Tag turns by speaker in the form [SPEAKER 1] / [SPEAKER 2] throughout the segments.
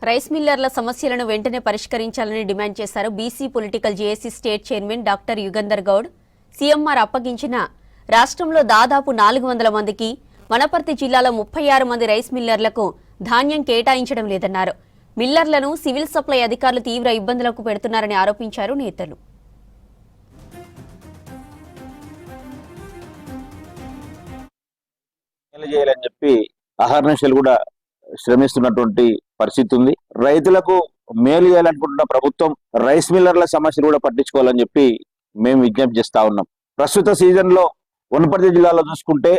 [SPEAKER 1] Rice మిల్లర్ల సమస్యలను వెంటనే పరిష్కరించాలని డిమాండ్ చేశారు BC political JAC state chairman doctor Yugandhar Goud. CMR అప్పగించిన రాష్ట్రంలో దాదాపు 400 మందికి, వనపర్తి జిల్లాలో 36 మంది రైస్ మిల్లర్లకు ధాన్యం కేటాయించడం లేదన్నారు. మిల్లర్లను సివిల్ సప్లై అధికారులు తీవ్ర ఇబ్బందులకు పెడుతున్నారని ఆరోపించారు నేతలు.
[SPEAKER 2] చేయాలని చెప్పి అహర్నిశలు కూడా శ్రమిస్తున్నటువంటి పరిస్థితి ఉంది. రైతులకు మేలు చేయాలనుకుంటున్న ప్రభుత్వం రైస్ మిల్లర్ల సమస్యలు కూడా పట్టించుకోవాలని చెప్పి మేము విజ్ఞప్తి చేస్తా ఉన్నాం. ప్రస్తుత సీజన్ లో వనపర్తి జిల్లాలో చూసుకుంటే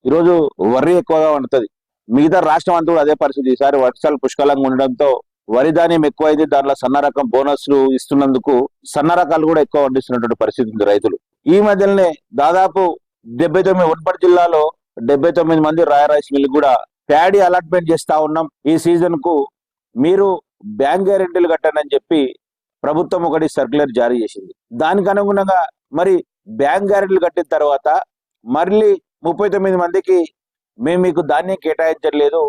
[SPEAKER 2] ఈరోజు వరి ఎక్కువగా వండుతుంది. మిగతా రాష్ట్రం అంతా కూడా అదే పరిస్థితి. ఈసారి వర్షాలు పుష్కలంగా ఉండడంతో వరి ధాన్యం ఎక్కువైంది. దాంట్లో సన్న రకం బోనస్లు ఇస్తున్నందుకు సన్న రకాలు కూడా ఎక్కువ పండిస్తున్నటువంటి పరిస్థితి ఉంది రైతులు. ఈ మధ్యలోనే దాదాపు 79 వనపర్తి జిల్లాలో 79 మంది రైస్ మిల్ కూడా ప్యాడీ అలాట్మెంట్ చేస్తా ఉన్నాం. ఈ సీజన్ కు మీరు బ్యాంక్ గ్యారెంటీలు కట్టండి అని చెప్పి ప్రభుత్వం ఒకటి సర్క్యులర్ జారీ చేసింది. దానికి అనుగుణంగా మరి బ్యాంక్ గ్యారెంటీలు కట్టిన తర్వాత మళ్ళీ 39 మందికి మేము మీకు ధాన్యం కేటాయించట్లేదు,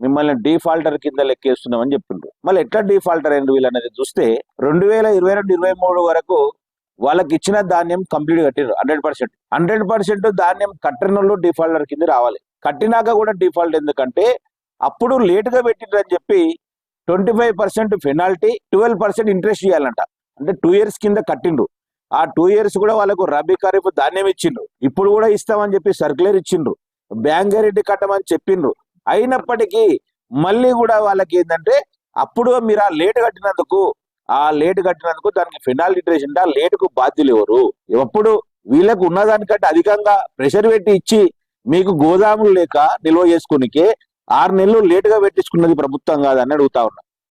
[SPEAKER 2] మిమ్మల్ని డిఫాల్టర్ కింద లెక్కేస్తున్నామని చెప్తుండ్రు. మళ్ళీ ఎట్లా డిఫాల్టర్ అయింది వీళ్ళనేది చూస్తే 2022-23 వరకు వాళ్ళకి ఇచ్చిన ధాన్యం కంప్లీట్ కట్టిరు 100%. ధాన్యం కట్టిన వాళ్ళు డిఫాల్టర్ కింద రావాలి. కట్టినాక కూడా డిఫాల్ట్ ఎందుకంటే అప్పుడు లేటుగా పెట్టిండ్రని చెప్పి 25% పెనాల్టీ, 12% ఇంట్రెస్ట్ ఇవ్వాలంట. అంటే 2 years కింద కట్టిండ్రు. ఆ 2 years కూడా వాళ్ళకు రబీ ఖరీఫ్ ధాన్యం ఇచ్చిండ్రు. ఇప్పుడు కూడా ఇస్తామని చెప్పి సర్క్యులర్ ఇచ్చిండ్రు. బ్యాంక్ గ్యారెంటీ కట్టమని చెప్పిండ్రు. అయినప్పటికీ మళ్ళీ కూడా వాళ్ళకి ఏంటంటే అప్పుడు మీరు ఆ లేటు కట్టినందుకు దానికి పెనాల్టీ ఇంట్రెస్ట్, ఆ లేటుకు బాధ్యులు ఎవరు? ఎప్పుడు వీళ్ళకు ఉన్నదానికంటే అధికంగా ప్రెషర్ పెట్టి ఇచ్చి మీకు గోదాములు లేక నిల్వ చేసుకోనికే 6 నెలలు లేటుగా పెట్టించుకున్నది ప్రభుత్వం కాదని అడుగుతా ఉన్నా.